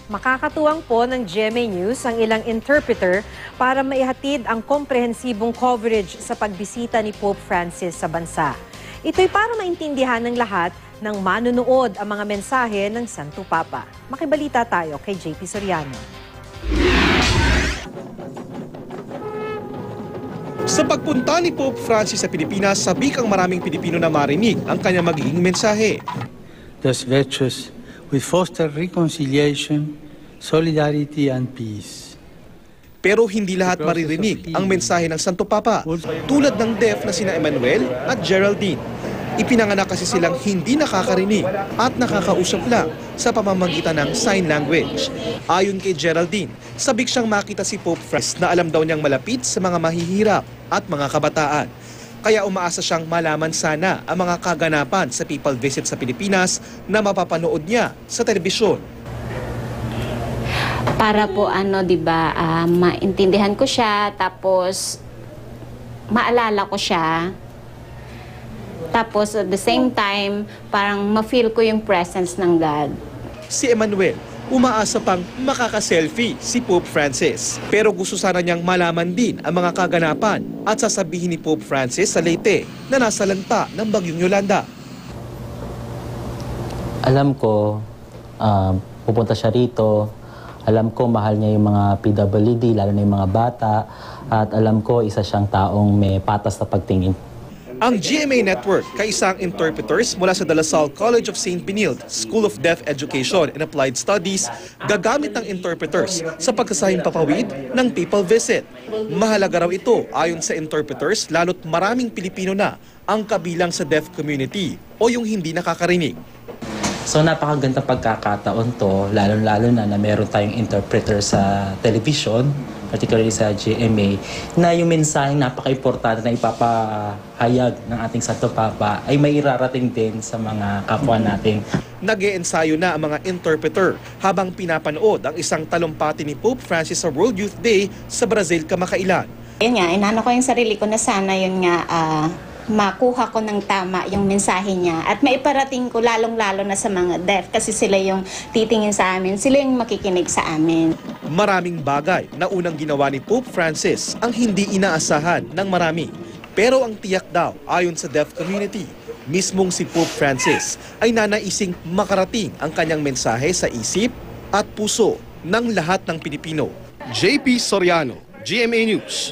Makakatuwang po ng GMA News ang ilang interpreter para maihatid ang komprehensibong coverage sa pagbisita ni Pope Francis sa bansa. Ito'y para maintindihan ng lahat ng manunood ang mga mensahe ng Santo Papa. Makibalita tayo kay JP Soriano. Sa pagpunta ni Pope Francis sa Pilipinas, sabik ang maraming Pilipino na marinig ang kanyang magiging mensahe. Those virtues will foster reconciliation, solidarity, and peace. Pero hindi lahat maririnig ang mensahe ng Santo Papa, tulad ng deaf na sina Emmanuel at Geraldine. Ipinanganak kasi silang hindi nakakarinig at nakakausap lang sa pamamagitan ng sign language. Ayon kay Geraldine, sabik siyang makita si Pope Francis na alam daw niyang malapit sa mga mahihirap at mga kabataan. Kaya umaasa siyang malaman sana ang mga kaganapan sa papal visit sa Pilipinas na mapapanood niya sa telebisyon. Para po maintindihan ko siya, tapos maalala ko siya. Tapos at the same time, parang ma-feel ko yung presence ng God. Si Emmanuel, umaasa pang makaka-selfie si Pope Francis. Pero gusto sana niyang malaman din ang mga kaganapan at sasabihin ni Pope Francis sa Leyte na nasa lanta ng Bagyong Yolanda. Alam ko, pupunta siya rito. Alam ko, mahal niya yung mga PWD, lalo na yung mga bata. At alam ko, isa siyang taong may patas na pagtingin. Ang GMA Network, kaisang interpreters mula sa De La Salle College of St. Benilde School of Deaf Education and Applied Studies, gagamit ng interpreters sa pagkasahing papawid ng papal visit. Mahalaga raw ito ayon sa interpreters, lalo't maraming Pilipino na ang kabilang sa deaf community o yung hindi nakakarinig. So napakaganda pagkakataon to, lalo-lalo na meron tayong interpreter sa television, particularly sa GMA, na yung mensaheng napaka-importante na ipapahayag ng ating Santo Papa ay may irarating din sa mga kapwa natin. Nag-e-ensayo na ang mga interpreter habang pinapanood ang isang talumpati ni Pope Francis sa World Youth Day sa Brazil kamakailan. Yun nga, inano ko yung sarili ko na sana yun nga, makuha ko ng tama yung mensahe niya at maiparating ko lalong-lalo na sa mga deaf kasi sila yung titingin sa amin, sila yung makikinig sa amin. Maraming bagay na unang ginawa ni Pope Francis ang hindi inaasahan ng marami. Pero ang tiyak daw ayon sa deaf community, mismong si Pope Francis ay nanaising makarating ang kanyang mensahe sa isip at puso ng lahat ng Pilipino. JP Soriano, GMA News.